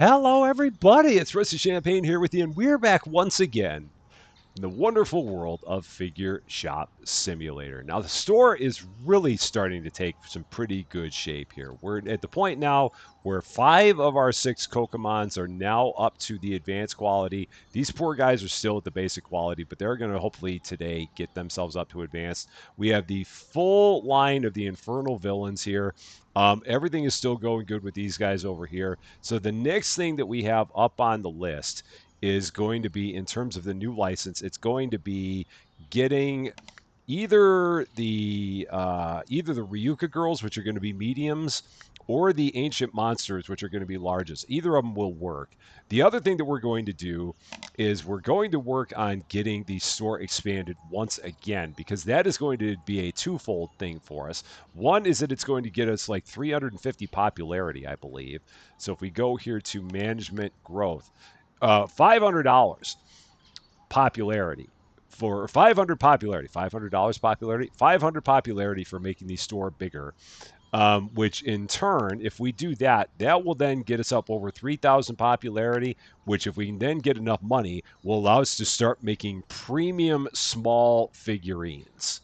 Hello, everybody. It's Rusty Champaign here with you, and we're back once again in the wonderful world of Figure Shop Simulator. Now, the store is really starting to take some pretty good shape here. We're at the point now where 5 of our 6 Kokomons are now up to the advanced quality. These poor guys are still at the basic quality, but they're going to hopefully today get themselves up to advanced. We have the full line of the Infernal Villains here. Everything is still going good with these guys over here. So the next thing that we have up on the list is going to be, in terms of the new license, it's going to be getting either the Ryuka girls, which are going to be mediums, or the ancient monsters, which are going to be larges. Either of them will work. The other thing that we're going to do is we're going to work on getting the store expanded once again, because that is going to be a twofold thing for us. One is that it's going to get us like 350 popularity, I believe. So if we go here to management growth, $500 popularity for 500 popularity, $500 popularity, 500 popularity for making the store bigger. Which in turn, if we do that, that will then get us up over 3,000 popularity, which if we can then get enough money, will allow us to start making premium small figurines.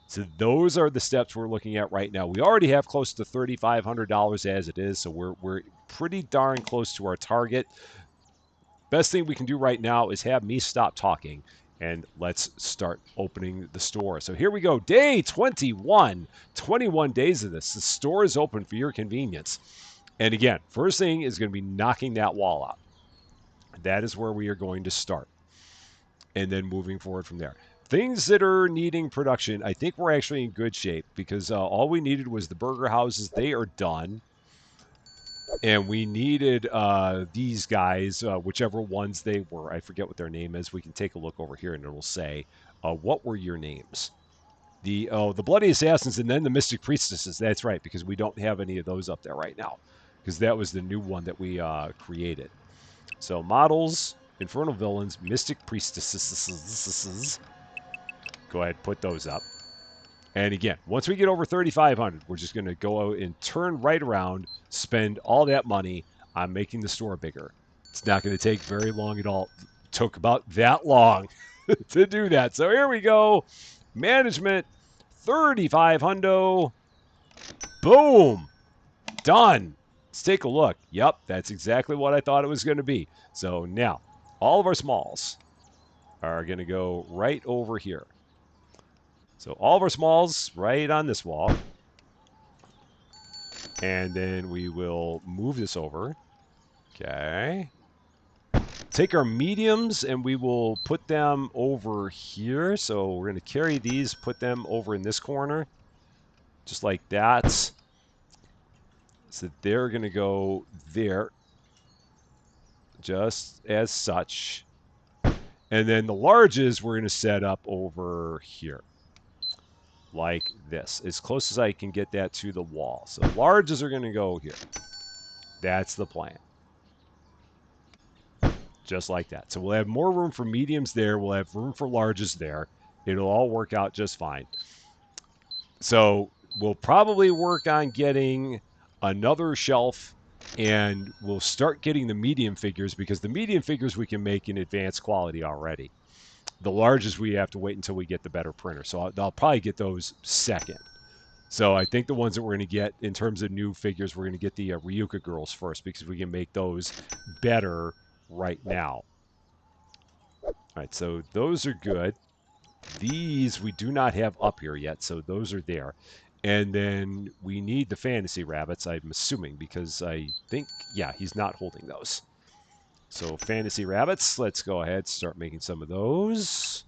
So those are the steps we're looking at right now. We already have close to $3,500 as it is, so we're pretty darn close to our target. Best thing we can do right now is have me stop talking and let's start opening the store. So here we go. Day 21. 21 days of this. The store is open for your convenience. And again, first thing is going to be knocking that wall out. That is where we are going to start. And then moving forward from there. Things that are needing production, I think we're actually in good shape because all we needed was the burger houses. They are done. And we needed these guys, whichever ones they were. I forget what their name is. We can take a look over here, and it will say, what were your names? The Bloody Assassins and then the Mystic Priestesses. That's right, because we don't have any of those up there right now, because that was the new one that we created. So models, Infernal Villains, Mystic Priestesses. Go ahead, put those up. And again, once we get over 3,500, we're just going to go out and turn right around, spend all that money on making the store bigger. It's not going to take very long at all. It took about that long to do that. So here we go. Management, 3,500. Boom. Done. Let's take a look. Yep, that's exactly what I thought it was going to be. So now, all of our smalls are going to go right over here. So all of our smalls right on this wall. And then we will move this over. Okay. Take our mediums and we will put them over here. So we're going to carry these, put them over in this corner. Just like that. So they're going to go there. Just as such. And then the larges we're going to set up over here. Like this, as close as I can get that to the wall. So larges are going to go here. That's the plan. Just like that. So we'll have more room for mediums there. We'll have room for larges there. It'll all work out just fine. So we'll probably work on getting another shelf, and we'll start getting the medium figures, because the medium figures we can make in advanced quality already. The largest we have to wait until we get the better printer. So I'll probably get those second. So I think the ones that we're going to get in terms of new figures, we're going to get the Ryuka girls first, because we can make those better right now. All right, so those are good. These we do not have up here yet, so those are there. And then we need the fantasy rabbits, I'm assuming, because I think, yeah, he's not holding those. So fantasy rabbits, let's go ahead and start making some of those.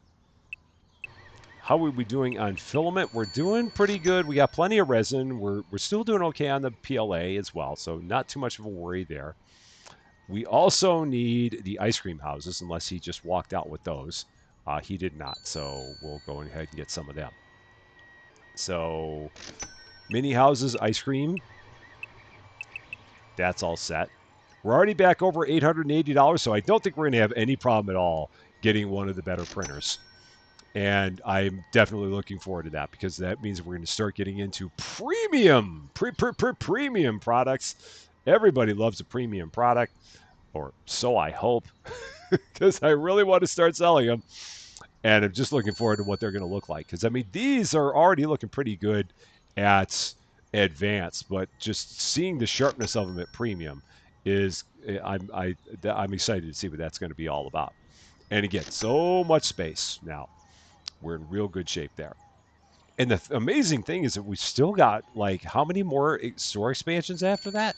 How are we doing on filament? We're doing pretty good. We got plenty of resin. We're still doing okay on the PLA as well, so not too much of a worry there. We also need the ice cream houses, unless he just walked out with those. He did not, so we'll go ahead and get some of them. So mini houses, ice cream. That's all set. We're already back over $880, so I don't think we're going to have any problem at all getting one of the better printers. And I'm definitely looking forward to that, because that means we're going to start getting into premium, premium products. Everybody loves a premium product. or so I hope, because I really want to start selling them. And I'm just looking forward to what they're going to look like. Because I mean, these are already looking pretty good at advanced, but just seeing the sharpness of them at premium is I'm excited to see what that's going to be all about. And again, so much space now. We're in real good shape there. And the amazing thing is that we've still got like how many more store expansions after that?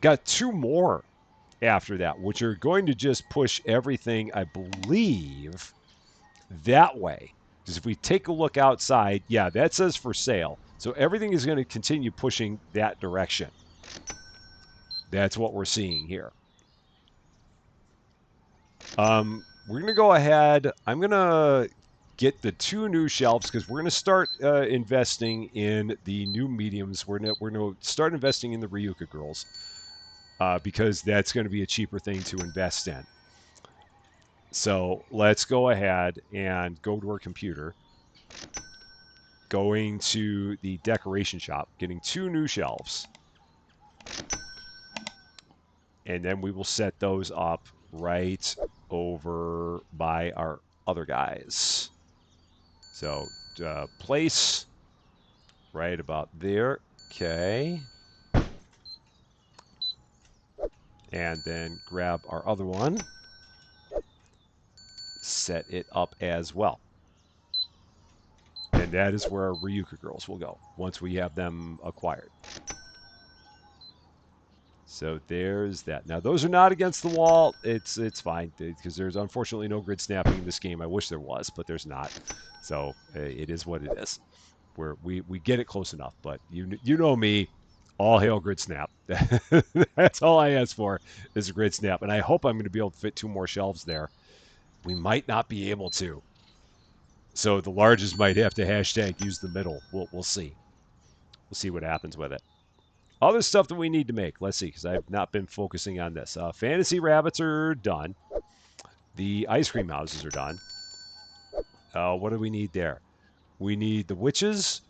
Got two more after that, which are going to just push everything, I believe, that way. Because if we take a look outside, yeah, that says for sale. So everything is going to continue pushing that direction. That's what we're seeing here. We're going to go ahead. I'm going to get the two new shelves because we're going to start investing in the new mediums. We're going to start investing in the Ryuka girls because that's going to be a cheaper thing to invest in. So let's go ahead and go to our computer. Going to the decoration shop, getting two new shelves. And then we will set those up right over by our other guys. So place right about there. Okay. And then grab our other one. Set it up as well. And that is where our Ryuka girls will go once we have them acquired. So there's that. Now those are not against the wall. It's fine because there's unfortunately no grid snapping in this game. I wish there was, but there's not. So it is what it is. We get it close enough, but you know me, all hail grid snap. That's all I ask for is a grid snap, and I hope I'm going to be able to fit two more shelves there. We might not be able to. So the largest might have to hashtag use the middle. We'll see. We'll see what happens with it. Other stuff that we need to make. Let's see, because I've not been focusing on this. Fantasy rabbits are done. The ice cream houses are done. What do we need there? We need the witches,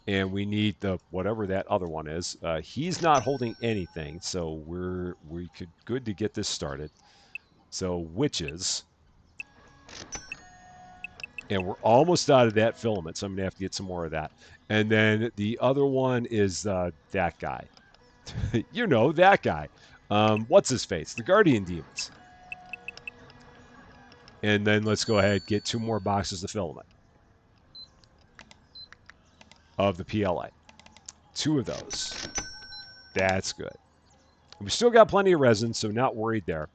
and we need the whatever that other one is. He's not holding anything, so we could good to get this started. So witches, and we're almost out of that filament, so I'm gonna have to get some more of that. And then the other one is that guy. You know, that guy. What's his face? The Guardian Demons. And then let's go ahead and get two more boxes of filament of the PLA. Two of those. That's good. We still got plenty of resin, so not worried there.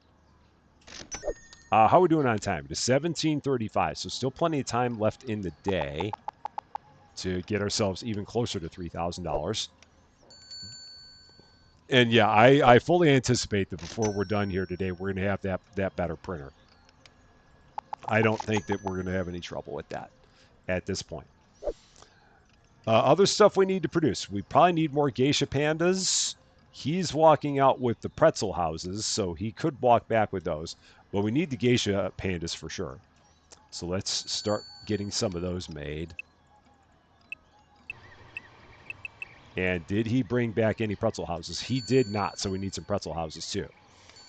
How are we doing on time? It is 17:35, so still plenty of time left in the day to get ourselves even closer to $3,000. And yeah, I fully anticipate that before we're done here today, we're going to have that better printer. I don't think that we're going to have any trouble with that at this point. Other stuff we need to produce. We probably need more geisha pandas. He's walking out with the pretzel houses, so he could walk back with those. But we need the geisha pandas for sure. So let's start getting some of those made. And did he bring back any pretzel houses? He did not, so we need some pretzel houses too.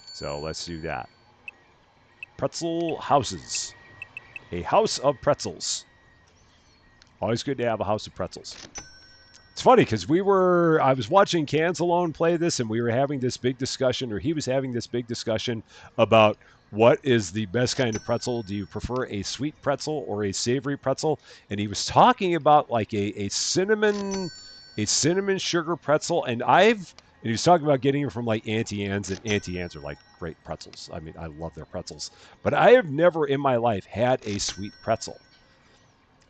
So let's do that. Pretzel houses. A house of pretzels. Always good to have a house of pretzels. It's funny because I was watching Cans Alone play this, and we were having this big discussion, or he was having this big discussion about what is the best kind of pretzel. Do you prefer a sweet pretzel or a savory pretzel? And he was talking about like a cinnamon sugar pretzel, and he was talking about getting it from like Auntie Anne's, and Auntie Anne's are like great pretzels. I mean, I love their pretzels, but I have never in my life had a sweet pretzel.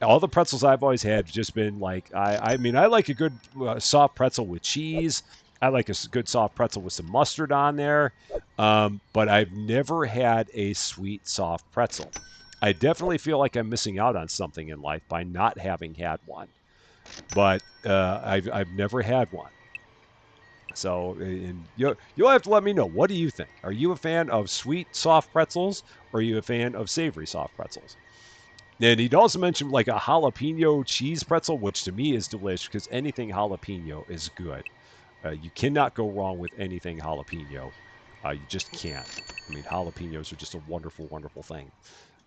All the pretzels I've always had have just been like, I mean, I like a good soft pretzel with cheese. I like a good soft pretzel with some mustard on there. But I've never had a sweet, soft pretzel. I definitely feel like I'm missing out on something in life by not having had one. But I've never had one. So you'll have to let me know. What do you think? Are you a fan of sweet, soft pretzels, or are you a fan of savory, soft pretzels? And he'd also mentioned like a jalapeno cheese pretzel, which to me is delicious because anything jalapeno is good. You cannot go wrong with anything jalapeno. You just can't. I mean, jalapenos are just a wonderful, wonderful thing.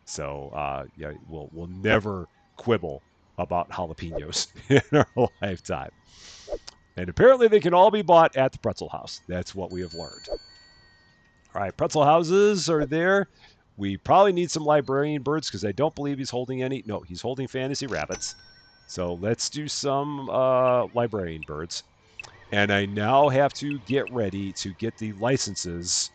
So yeah, we'll never quibble about jalapenos in our lifetime. And apparently, they can all be bought at the pretzel house. That's what we have learned. All right, pretzel houses are there. We probably need some librarian birds because I don't believe he's holding any. No, he's holding fantasy rabbits. So let's do some librarian birds. And I now have to get ready to get the licenses.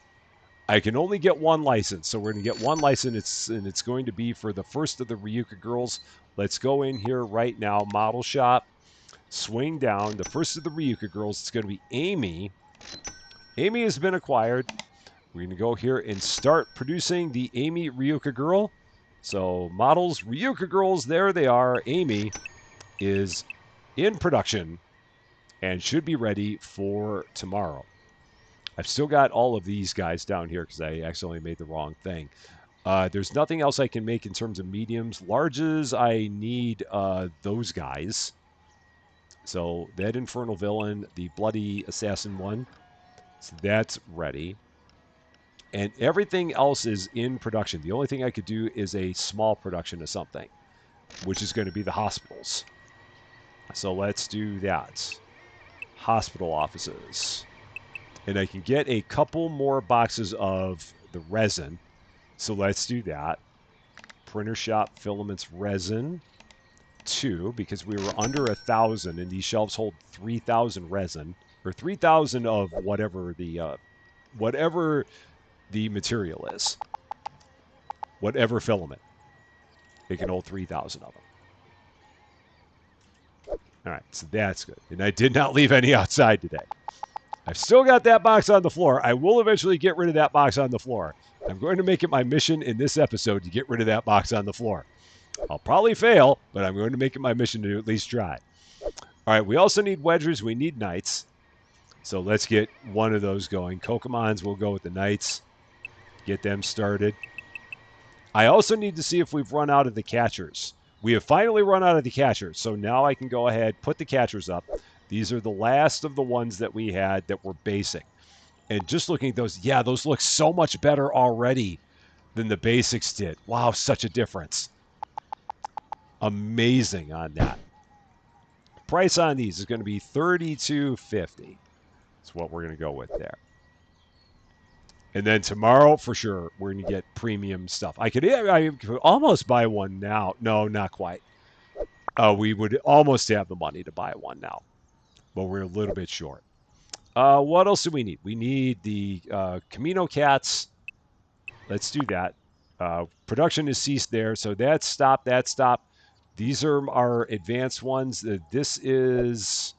I can only get one license, so we're going to get one license, and it's going to be for the first of the Ryuka girls. Let's go in here right now, model shop, swing down. The first of the Ryuka girls, it's going to be Amy. Amy has been acquired. We're going to go here and start producing the Amy Ryuka girl. So models, Ryuka girls, there they are. Amy is in production and should be ready for tomorrow. I've still got all of these guys down here because I accidentally made the wrong thing. There's nothing else I can make in terms of mediums. Larges, I need those guys. So that Infernal Villain, the Bloody Assassin one, so that's ready. And everything else is in production. The only thing I could do is a small production of something, which is going to be the hospitals. So let's do that. Hospital offices. And I can get a couple more boxes of the resin. So let's do that. Printer shop filaments resin 2, because we were under 1,000 and these shelves hold 3,000 resin, or 3,000 of whatever the material is. Whatever filament. It can hold 3,000 of them. All right, so that's good. And I did not leave any outside today. I've still got that box on the floor. I will eventually get rid of that box on the floor. I'm going to make it my mission in this episode to get rid of that box on the floor. I'll probably fail, but I'm going to make it my mission to at least try. All right, we also need wedgers. We need knights. So let's get one of those going. Kokomons, we'll go with the knights. Get them started. I also need to see if we've run out of the catchers. We have finally run out of the catchers. So now I can go ahead, put the catchers up. These are the last of the ones that we had that were basic. And just looking at those, yeah, those look so much better already than the basics did. Wow, such a difference. Amazing on that. Price on these is going to be $32.50. That's what we're going to go with there. And then tomorrow, for sure, we're going to get premium stuff. I could almost buy one now. No, not quite. We would almost have the money to buy one now, but we're a little bit short. What else do we need? We need the Camino cats. Let's do that. Production is ceased there, so that's stopped. That's stopped. These are our advanced ones. This is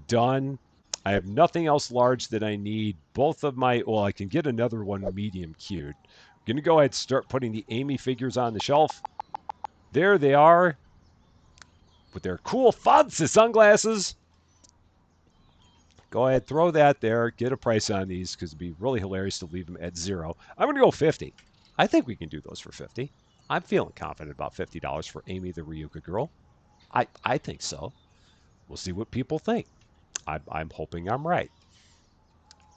done. I have nothing else large that I need. Both of my, well, I can get another one medium queued. I'm going to go ahead and start putting the Amy figures on the shelf. There they are with their cool fancy sunglasses. Go ahead, throw that there. Get a price on these because it'd be really hilarious to leave them at 0. I'm going to go 50. I think we can do those for 50. I'm feeling confident about $50 for Amy the Ryuka girl. I think so. We'll see what people think. I'm hoping I'm right.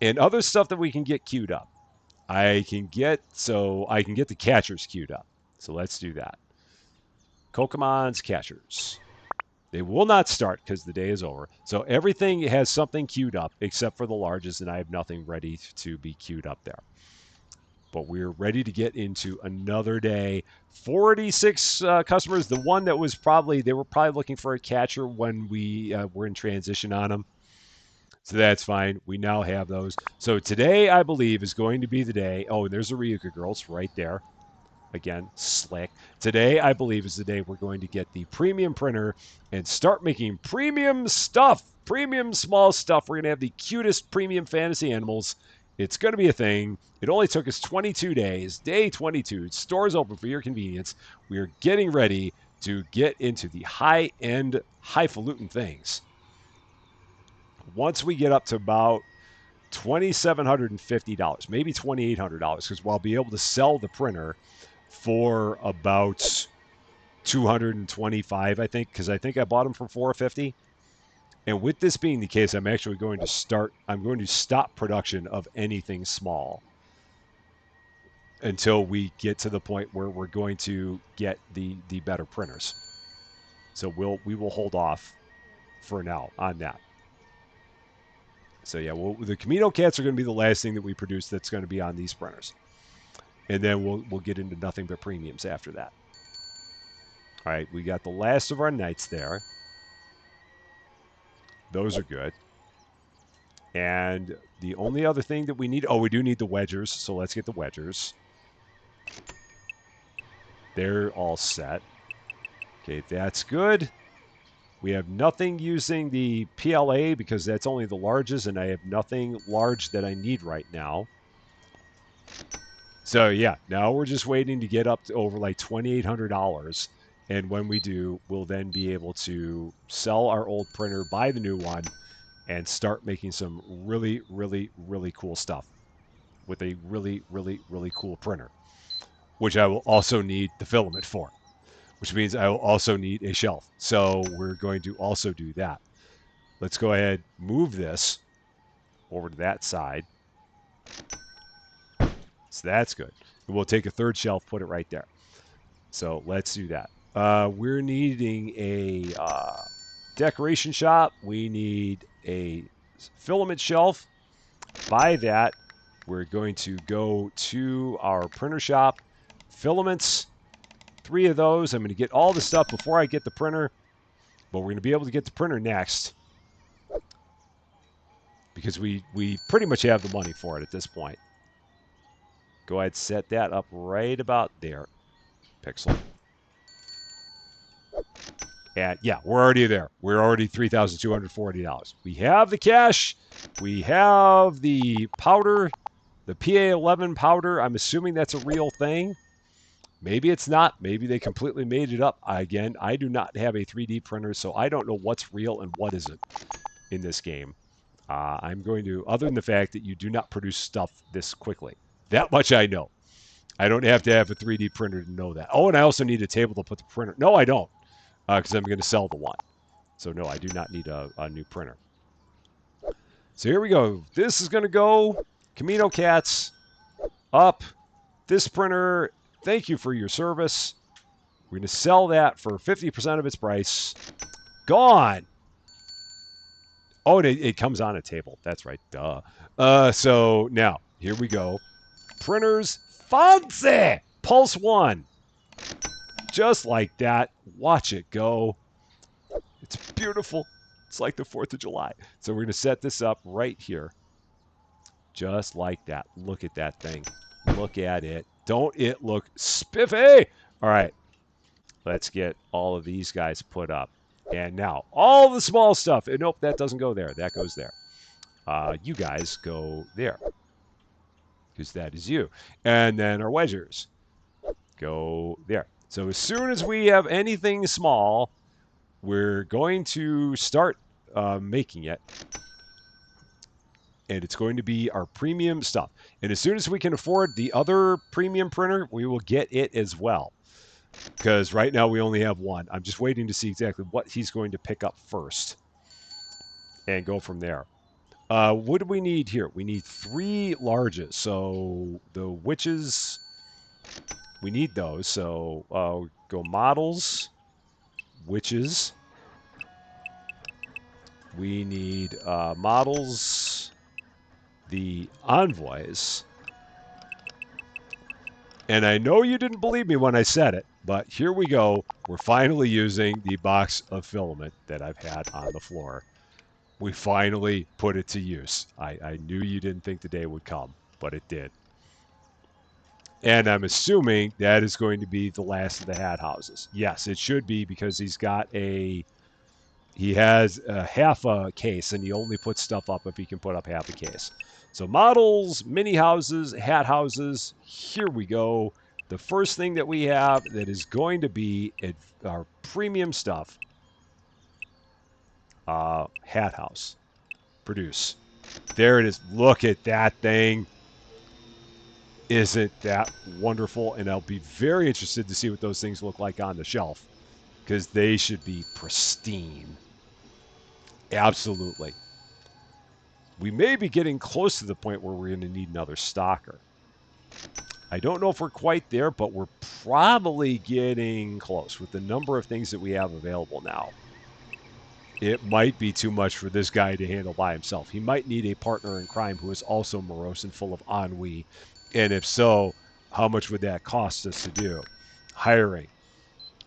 And other stuff that we can get queued up. I can get the catchers queued up. So let's do that. Kokomon's catchers. They will not start because the day is over. So everything has something queued up except for the larges, and I have nothing ready to be queued up there. But we're ready to get into another day. 46 customers. The one that was they were probably looking for a catcher when we were in transition on them. So that's fine. We now have those. So today, I believe, is going to be the day. Oh, and there's the Ryuka girls right there. Again, slick. Today, I believe, is the day we're going to get the premium printer and start making premium stuff. Premium small stuff. We're going to have the cutest premium fantasy animals. It's going to be a thing. It only took us 22 days. Day 22. Stores open for your convenience. We are getting ready to get into the high-end, highfalutin things. Once we get up to about $2,750, maybe $2,800, because we'll be able to sell the printer for about $225, I think, because I think I bought them for $450. And with this being the case, I'm actually going to stop production of anything small until we get to the point where we're going to get the better printers. So we will hold off for now on that. So yeah, the Camino cats are going to be the last thing that we produce that's going to be on these printers, and then we'll get into nothing but premiums after that. All right, we got the last of our knights there. Those are good. And the only other thing that we need, we do need the wedgers, so let's get the wedgers. They're all set. Okay, that's good. We have nothing using the PLA because that's only the larges, and I have nothing large that I need right now. So yeah, now we're just waiting to get up to over like $2,800. And when we do, we'll then be able to sell our old printer, buy the new one, and start making some really, really, really cool stuff with a really, really, really cool printer, which I will also need the filament for, which means I will also need a shelf. So we're going to also do that. Let's go ahead, move this over to that side. So that's good. We'll take a third shelf, put it right there. So let's do that. We're needing a decoration shop. We need a filament shelf. By that, we're going to go to our printer shop. Filaments, 3 of those. I'm going to get all the stuff before I get the printer, but we're going to be able to get the printer next because we pretty much have the money for it at this point. Go ahead, set that up right about there, Pixel. And yeah, we're already there. We're already $3,240. We have the cash. We have the powder, the PA11 powder. I'm assuming that's a real thing. Maybe it's not. Maybe they completely made it up. Again, I do not have a 3D printer, so I don't know what's real and what isn't in this game. I'm going to, other than the fact that you do not produce stuff this quickly. That much I know. I don't have to have a 3D printer to know that. Oh, and I also need a table to put the printer. No, I don't, because I'm going to sell the one. So no, I do not need a new printer. So here we go. This is going to go Camino Cats up. This printer, thank you for your service. We're going to sell that for 50% of its price. Gone. Oh, it comes on a table. That's right. Duh. So now, here we go. Printers, fancy. Pulse 1. Just like that. Watch it go. It's beautiful. It's like the 4th of July. So we're going to set this up right here. Just like that. Look at that thing. Look at it. Don't it look spiffy? All right. Let's get all of these guys put up. And now, all the small stuff. Nope, that doesn't go there. That goes there. You guys go there. Because that is you. And then our wedgers go there. So as soon as we have anything small, we're going to start making it. And it's going to be our premium stuff. And as soon as we can afford the other premium printer, we will get it as well. Because right now we only have one. I'm just waiting to see exactly what he's going to pick up first. And go from there. What do we need here? We need 3 larges. So the witches, we need those. So go models, witches. We need models, the envoys. And I know you didn't believe me when I said it, but here we go. We're finally using the box of filament that I've had on the floor. We finally put it to use. I knew you didn't think the day would come, but it did. And I'm assuming that is going to be the last of the hat houses. Yes, it should be because he has half a case and he only puts stuff up if he can put up half a case. So models, mini houses, hat houses, here we go. The first thing that we have that is going to be our premium stuff, hat house, produce. There it is. Look at that thing. Isn't that wonderful? And I'll be very interested to see what those things look like on the shelf because they should be pristine. Absolutely. We may be getting close to the point where we're going to need another stocker. I don't know if we're quite there, but we're probably getting close with the number of things that we have available now. It might be too much for this guy to handle by himself. He might need a partner in crime who is also morose and full of ennui. And if so, how much would that cost us to do? Hiring.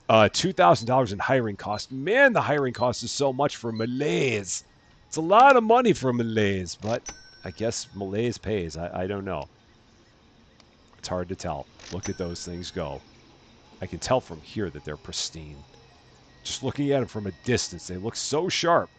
$2,000 in hiring cost. Man, the hiring cost is so much for Malays. It's a lot of money for Malays, but I guess Malays pays. I don't know. It's hard to tell. Look at those things go. I can tell from here that they're pristine. Just looking at them from a distance, they look so sharp.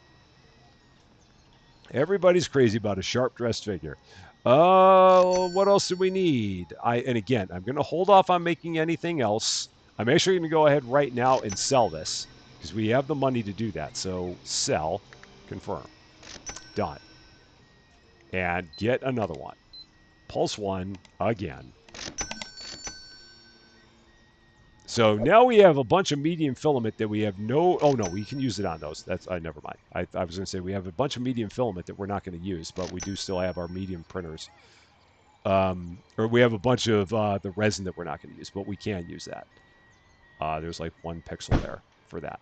Everybody's crazy about a sharp-dressed figure. What else do we need? And again, I'm going to hold off on making anything else. I'm actually going to go ahead right now and sell this because we have the money to do that. So sell, confirm, done, and get another one. Pulse one again. So now we have a bunch of medium filament that we have no. Oh no, we can use it on those. That's never mind. I was going to say we have a bunch of medium filament that we're not going to use, but we do still have our medium printers. Or we have a bunch of the resin that we're not going to use, but we can use that. There's like 1 pixel there for that.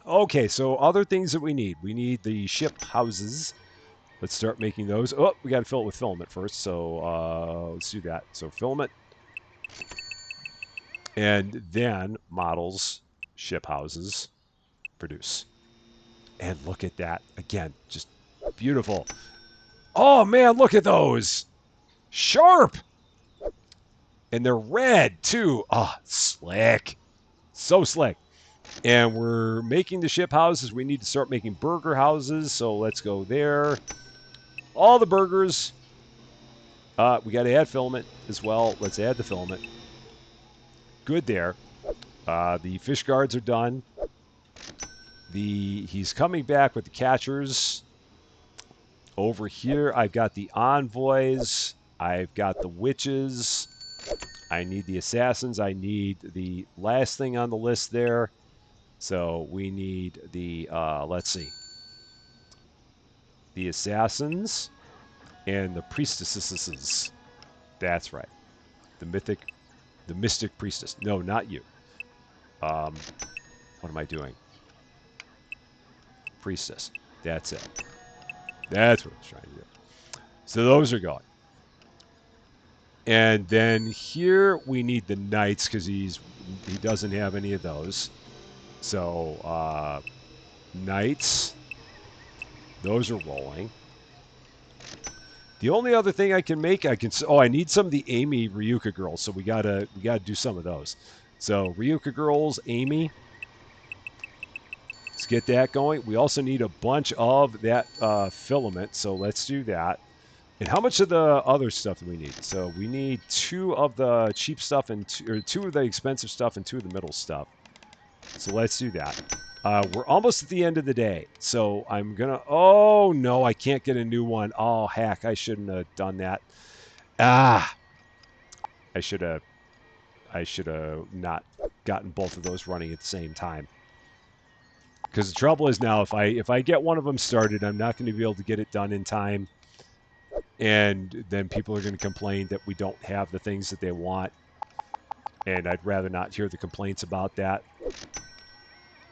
Okay, so other things that we need. We need the ship houses. Let's start making those. Oh, we got to fill it with filament first, so let's do that. So filament. And then models, ship houses, produce. And look at that. Again, just beautiful. Oh, man, look at those. Sharp. And they're red, too. Oh, slick. So slick. And we're making the ship houses. We need to start making burger houses. So let's go there. All the burgers. We got to add filament as well. Let's add the filament. Good there. The fish guards are done. He's coming back with the catchers. Over here, I've got the envoys. I've got the witches. I need the assassins. I need the last thing on the list there. So we need the, let's see, the assassins and the priestesses. That's right. The mystic priestess. No, not you. What am I doing? Priestess. That's it. That's what I was trying to do. So those are going. And then here we need the knights because he doesn't have any of those. So knights, those are rolling. The only other thing I can make, I need some of the Amy Ryuka girls, so we gotta do some of those. So Ryuka girls, Amy, let's get that going. We also need a bunch of that filament, so let's do that. And how much of the other stuff do we need? So we need 2 of the cheap stuff and 2 of the expensive stuff and 2 of the middle stuff. So let's do that. We're almost at the end of the day. So I'm going to... Oh, no, I can't get a new one. Oh, heck, I shouldn't have done that. I should have not gotten both of those running at the same time. Because the trouble is now, if I get one of them started, I'm not going to be able to get it done in time. And then people are going to complain that we don't have the things that they want. And I'd rather not hear the complaints about that.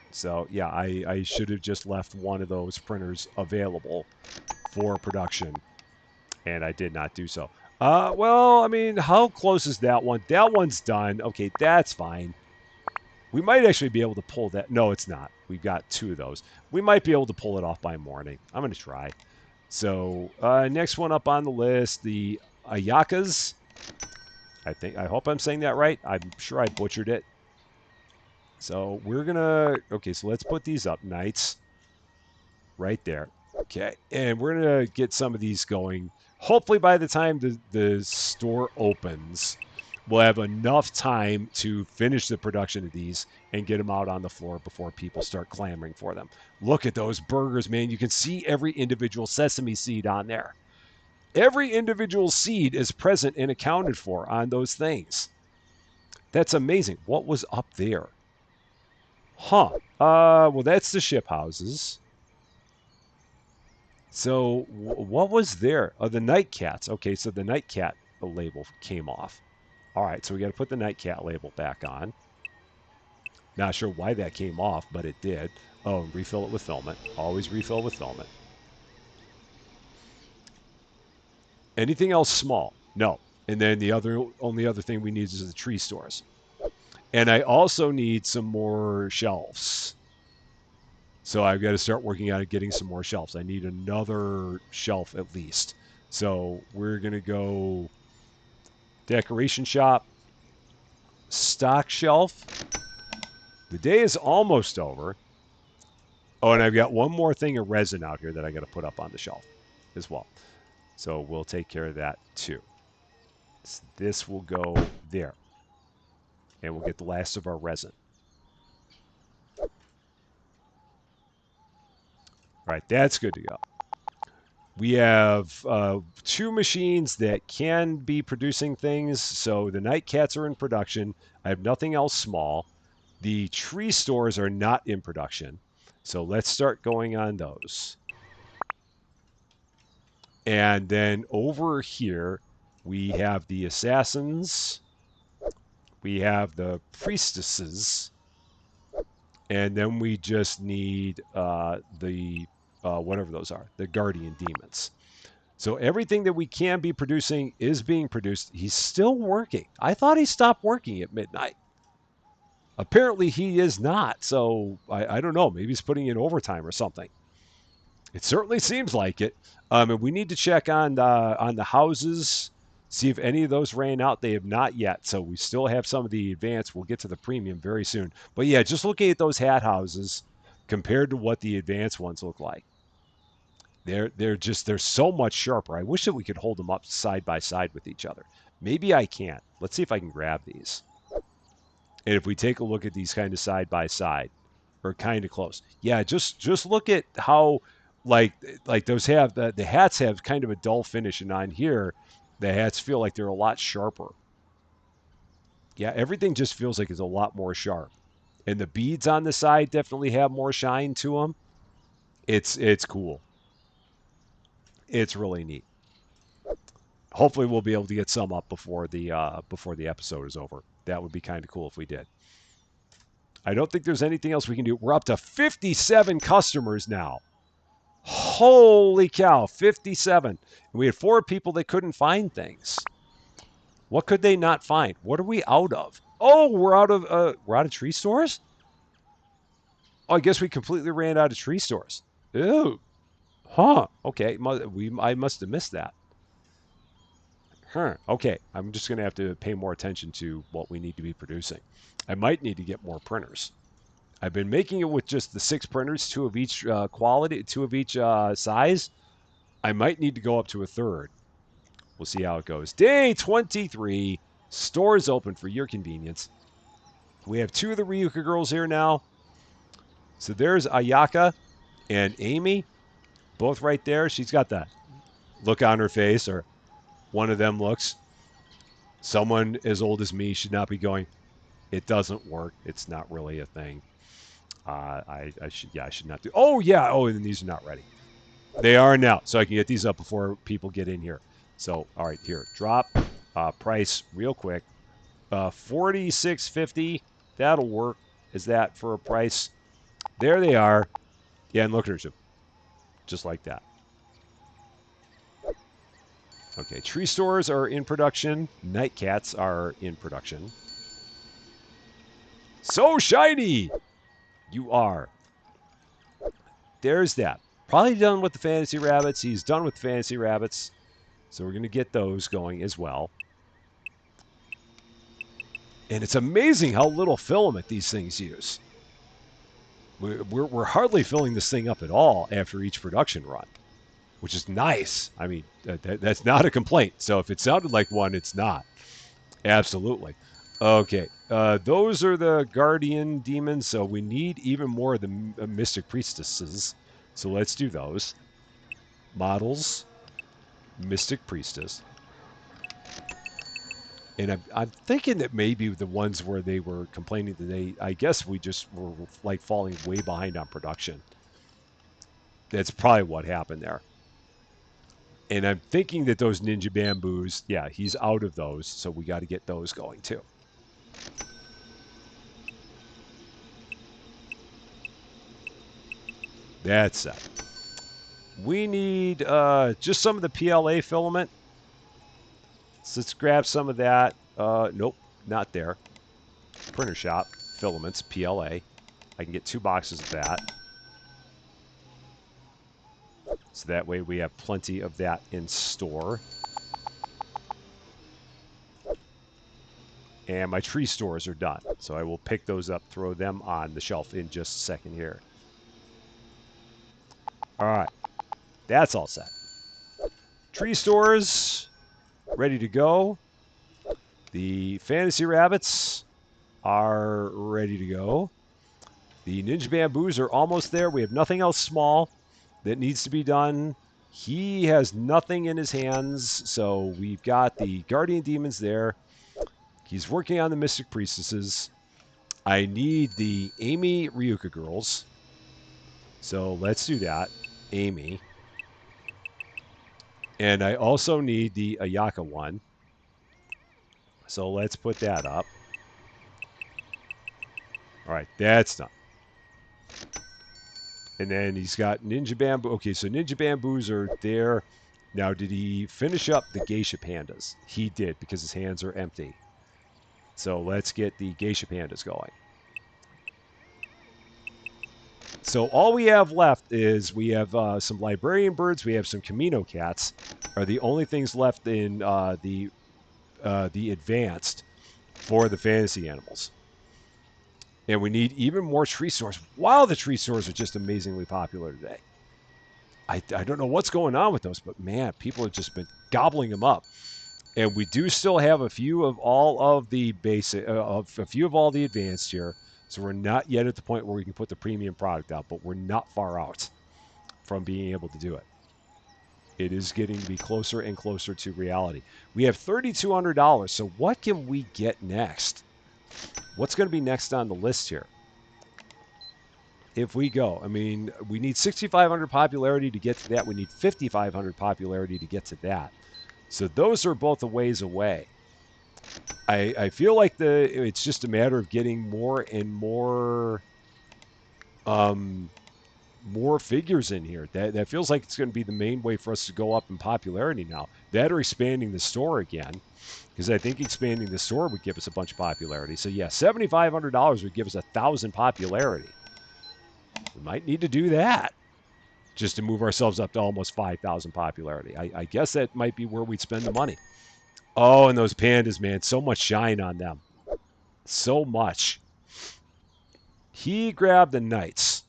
So, yeah, I should have just left one of those printers available for production. And I did not do so. Well, I mean, how close is that one? That one's done. Okay, that's fine. We might actually be able to pull that. No, it's not. We've got 2 of those. We might be able to pull it off by morning. I'm going to try. So, next one up on the list, the Ayakas. I hope I'm saying that right. I'm sure I butchered it. So, we're going to... Okay, so let's put these up. Knights. Right there. Okay, and we're going to get some of these going. Hopefully by the time the store opens, we'll have enough time to finish the production of these and get them out on the floor before people start clamoring for them. Look at those burgers, man. You can see every individual sesame seed on there. Every individual seed is present and accounted for on those things. That's amazing. What was up there? Huh. Well, that's the ship houses. So what was there? Oh, the night cats. Okay, so the night cat label came off. All right, so we got to put the night cat label back on. Not sure why that came off, but it did. Oh, refill it with filament. Always refill with filament. Anything else small? No. And then the only other thing we need is the tree stores. And I also need some more shelves. So I've got to start working on getting some more shelves. I need another shelf at least. So we're going to go decoration shop, stock shelf. The day is almost over. Oh, and I've got one more thing of resin out here that I got to put up on the shelf as well. So we'll take care of that too. So this will go there. And we'll get the last of our resin. All right, that's good to go. We have 2 machines that can be producing things. So the night cats are in production. I have nothing else small. The tree stores are not in production. So let's start going on those. And then over here, we have the assassins. We have the priestesses. And then we just need the whatever those are, the guardian demons. So everything that we can be producing is being produced. He's still working. I thought he stopped working at midnight. Apparently he is not. So I don't know. Maybe he's putting in overtime or something. It certainly seems like it. And we need to check on the houses, see if any of those ran out. They have not yet. So we still have some of the advanced. We'll get to the premium very soon. But yeah, just looking at those hat houses compared to what the advanced ones look like. They're so much sharper. I wish that we could hold them up side by side with each other. Maybe I can't. Let's see if I can grab these. And if we take a look at these kind of side by side, or kind of close, yeah, just look at how like those have the hats have kind of a dull finish, and on here, the hats feel like they're a lot sharper. Yeah, everything just feels like it's a lot more sharp, and the beads on the side definitely have more shine to them. It's cool. It's really neat. Hopefully we'll be able to get some up before the episode is over. That would be kind of cool if we did. I don't think there's anything else we can do. We're up to 57 customers now. Holy cow, 57. And we had 4 people that couldn't find things. What could they not find? What are we out of? Oh, we're out of tree stores? Oh, I guess we completely ran out of tree stores. Ew. Huh. Okay. I must have missed that. Huh. Okay. I'm just going to have to pay more attention to what we need to be producing. I might need to get more printers. I've been making it with just the 6 printers, 2 of each quality, 2 of each size. I might need to go up to a third. We'll see how it goes. Day 23. Stores open for your convenience. We have 2 of the Ryuka girls here now. So there's Ayaka and Amy, both right there. She's got that look on her face, or one of them looks. Someone as old as me should not be going, it doesn't work. It's not really a thing. I should not do. Oh yeah. Oh, and these are not ready. They are now, so I can get these up before people get in here. So all right, here, drop price real quick. 46.50. That'll work. Is that for a price? There they are. Yeah, and look at her, just like that. Okay, tree stores are in production. Night cats are in production. So shiny! You are. There's that. Probably done with the fantasy rabbits. He's done with fantasy rabbits. So we're going to get those going as well. And it's amazing how little filament these things use. We're hardly filling this thing up at all after each production run, which is nice. I mean, that's not a complaint. So if it sounded like one, it's not. Absolutely. Okay. Those are the guardian demons. So we need even more of the mystic priestesses. So let's do those. Models, mystic priestess. And I'm thinking that maybe the ones where they were complaining that I guess we just were like falling way behind on production. That's probably what happened there. And I'm thinking that those ninja bamboos, yeah, he's out of those, so we got to get those going too. That's it. We need just some of the PLA filament. So let's grab some of that. Nope, not there. Printer shop, filaments, PLA. I can get 2 boxes of that. So that way we have plenty of that in store. And my tree stores are done. So I will pick those up, throw them on the shelf in just a second here. All right, that's all set. Tree stores, ready to go. The fantasy rabbits are ready to go. The ninja bamboos are almost there. We have nothing else small that needs to be done. He has nothing in his hands, so we've got the guardian demons there. He's working on the mystic priestesses. I need the Amy Ryuka girls. So let's do that. Amy. And I also need the Ayaka one. So let's put that up. All right, that's done. And then he's got Ninja Bamboo. Okay, so Ninja Bamboos are there. Now, did he finish up the Geisha Pandas? He did, because his hands are empty. So let's get the Geisha Pandas going. So all we have left is we have some librarian birds, we have some Camino cats, are the only things left in the advanced for the fantasy animals. And we need even more tree stores. Wow, the tree stores are just amazingly popular today. I don't know what's going on with those, but man, people have just been gobbling them up. And we do still have a few of all of the basic, of a few of all the advanced here. So we're not yet at the point where we can put the premium product out, but we're not far out from being able to do it. It is getting to be closer and closer to reality. We have $3,200. So what can we get next? What's going to be next on the list here? If we go, I mean, we need 6,500 popularity to get to that. We need 5,500 popularity to get to that. So those are both a ways away. I feel like it's just a matter of getting more and more more figures in here. That feels like it's going to be the main way for us to go up in popularity now. That or expanding the store again, because I think expanding the store would give us a bunch of popularity. So yeah, $7,500 would give us 1,000 popularity. We might need to do that just to move ourselves up to almost 5,000 popularity. I guess that might be where we'd spend the money. Oh, and those pandas, man, so much shine on them. So much. He grabbed the knights.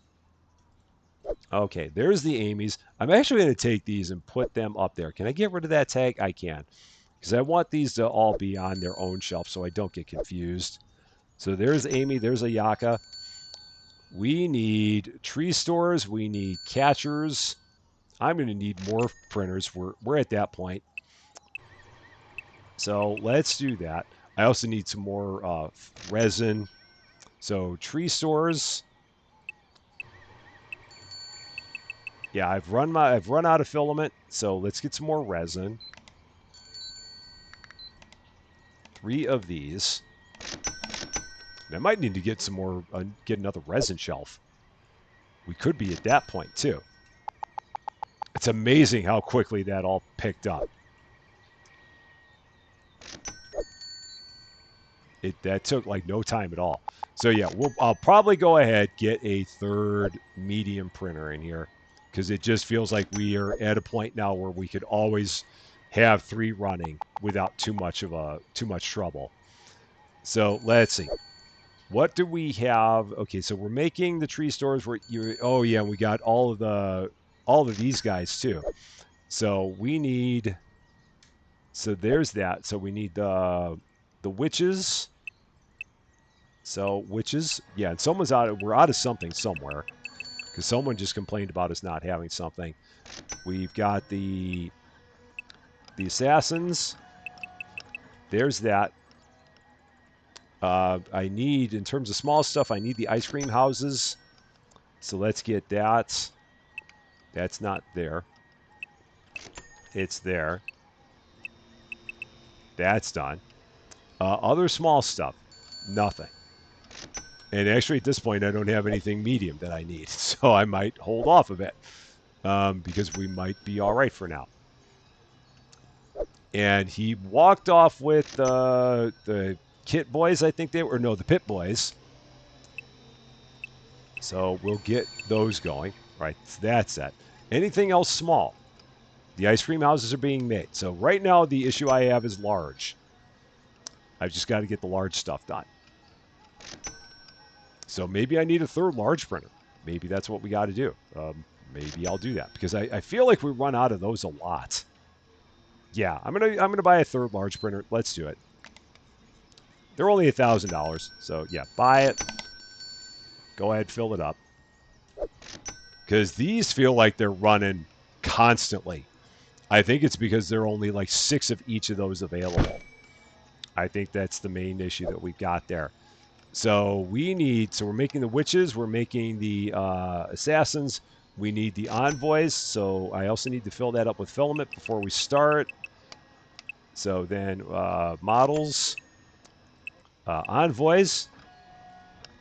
Okay, there's the Amy's. I'm actually going to take these and put them up there. Can I get rid of that tag? I can. Because I want these to all be on their own shelf so I don't get confused. So there's Amy. There's Ayaka. We need tree stores. We need catchers. I'm going to need more printers. We're at that point. So let's do that. I also need some more resin. So tree stores. Yeah, I've run out of filament. So let's get some more resin. 3 of these. And I might need to get some more. Get another resin shelf. We could be at that point too. It's amazing how quickly that all picked up. That took like no time at all. So yeah, I'll probably go ahead, get a 3rd medium printer in here, because it just feels like we are at a point now where we could always have 3 running without too much trouble. So let's see. What do we have? Okay, so we're making the tree stores where oh yeah, we got all of these guys too. So we need, so there's that. So we need the witches. So witches, yeah, and someone's we're out of something somewhere, because someone just complained about us not having something. We've got the assassins. There's that. I need, in terms of small stuff, I need the ice cream houses. So let's get that. That's not there. It's there. That's done. Other small stuff, nothing. And actually, at this point, I don't have anything medium that I need, so I might hold off a bit because we might be all right for now. And he walked off with the Kit Boys, I think they were, no, the Pit Boys. So we'll get those going. Right, so that's that. Anything else small? The ice cream houses are being made. So right now, the issue I have is large. I've just got to get the large stuff done. So maybe I need a third large printer. Maybe that's what we got to do. Maybe I'll do that because I feel like we run out of those a lot. Yeah, I'm gonna buy a third large printer. Let's do it. They're only $1,000, so yeah, buy it. Go ahead, fill it up. Because these feel like they're running constantly. I think it's because there are only like 6 of each of those available. I think that's the main issue that we've got there. So we're making the witches, we're making the assassins, we need the envoys. So I also need to fill that up with filament before we start. So then models, envoys.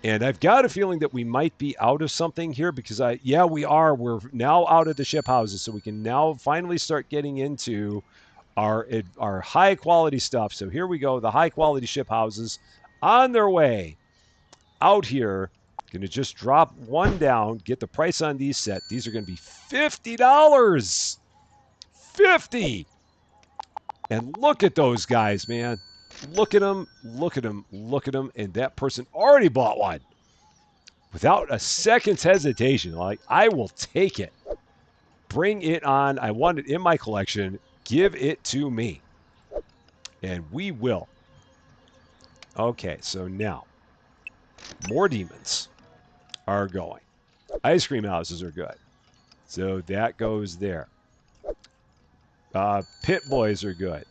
And I've got a feeling that we might be out of something here because we are. We're now out of the ship houses, so we can now finally start getting into our high quality stuff. So here we go, the high quality ship houses on their way out here. Going to just drop one down, get the price on these set. These are going to be $50. 50. And look at those guys, man. Look at them, look at them, look at them. And that person already bought one. Without a second's hesitation, like, I will take it. Bring it on. I want it in my collection. Give it to me. And we will. Okay, so now, more demons are going. Ice cream houses are good. So that goes there. Pit boys are good.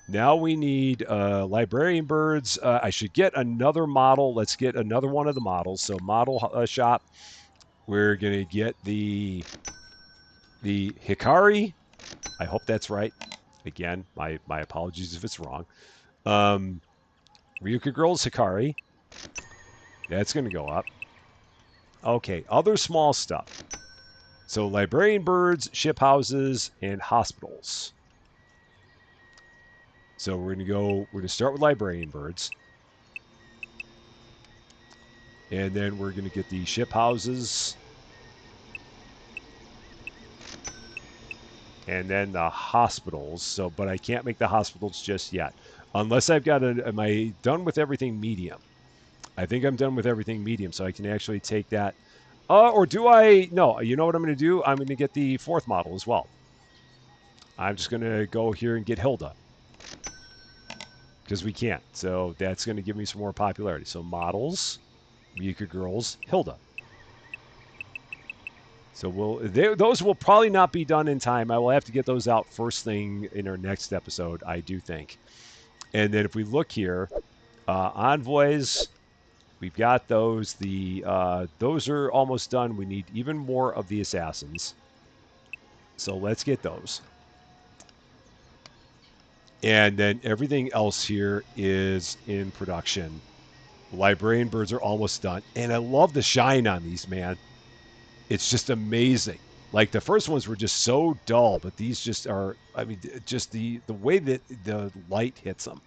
Now we need librarian birds. I should get another model. Let's get another one of the models. So model shop. We're going to get the Hikari. I hope that's right. Again, my apologies if it's wrong. Ryuka Girls Hikari. That's going to go up. Okay, other small stuff. So librarian birds, ship houses, and hospitals. So we're going to start with librarian birds. And then we're going to get the ship houses. And then the hospitals. So, but I can't make the hospitals just yet. Unless I've got am I done with everything medium? I think I'm done with everything medium, so I can actually take that. Or do I? No, you know what I'm going to do? I'm going to get the 4th model as well. I'm just going to go here and get Hilda. Because we can't. So that's going to give me some more popularity. So models, Ryuka Girls, Hilda. So those will probably not be done in time. I will have to get those out first thing in our next episode, I do think. And then if we look here, envoys, we've got those. Those are almost done. We need even more of the assassins. So let's get those. And then everything else here is in production. Librarian birds are almost done. And I love the shine on these, man. It's just amazing. Like the first ones were just so dull, but these just are, I mean, just the way that the light hits them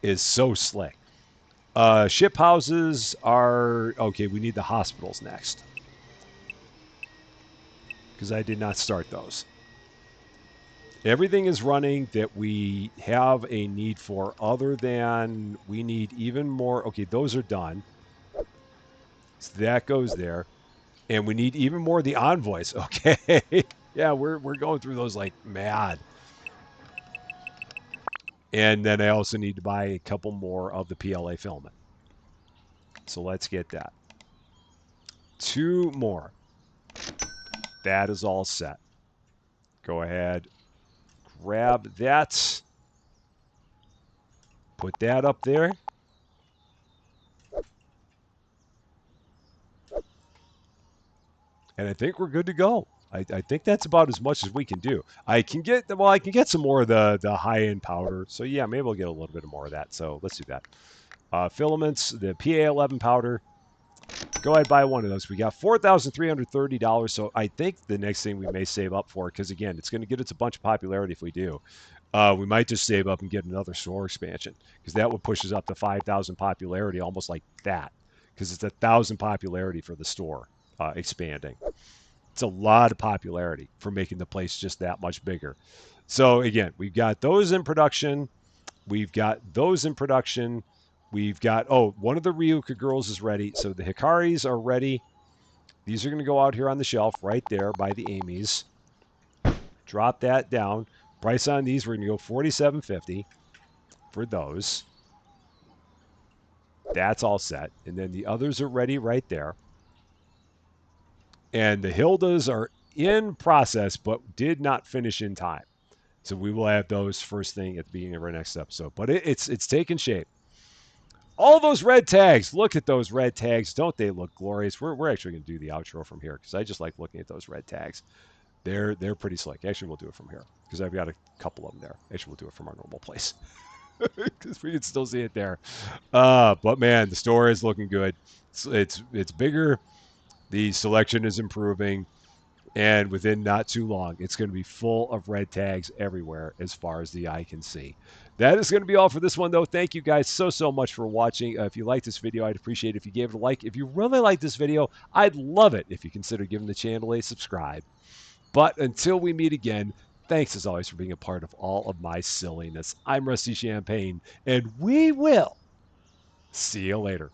is so slick. Ship houses are, okay, we need the hospitals next. Because I did not start those. Everything is running that we have a need for, other than we need even more. Okay, those are done. So that goes there. And we need even more of the envoys. Okay. Yeah, we're going through those like mad. And then I also need to buy a couple more of the PLA filament. So let's get that. 2 more. That is all set. Go ahead. Grab that. Put that up there. And I think we're good to go. I think that's about as much as we can do. I can get some more of the high end powder. So yeah, maybe we'll get a little bit more of that. So let's do that. Filaments, the PA11 powder. Go ahead, buy one of those. We got $4,330. So I think the next thing we may save up for, because again, it's going to get us a bunch of popularity if we do. We might just save up and get another store expansion because that would push us up to 5,000 popularity almost like that because it's 1,000 popularity for the store expanding. It's a lot of popularity for making the place just that much bigger. So again, we've got those in production. We've got those in production. We've got, oh, one of the Ryuka girls is ready. So the Hikaris are ready. These are going to go out here on the shelf right there by the Amy's. Drop that down. Price on these, we're going to go $47.50 for those. That's all set. And then the others are ready right there. And the Hildas are in process, but did not finish in time. So we will have those first thing at the beginning of our next episode. But it's taking shape. All those red tags. Look at those red tags. Don't they look glorious? We're actually going to do the outro from here because I just like looking at those red tags. They're pretty slick. Actually, we'll do it from here because I've got a couple of them there. Actually, we'll do it from our normal place because we can still see it there. But man, the store is looking good. It's bigger. The selection is improving. And within not too long, it's going to be full of red tags everywhere as far as the eye can see. That is going to be all for this one, though. Thank you guys so much for watching. If you liked this video, I'd appreciate it if you gave it a like. If you really like this video, I'd love it if you consider giving the channel a subscribe. But until we meet again, thanks as always for being a part of all of my silliness. I'm Rusty Champaign, and we will see you later.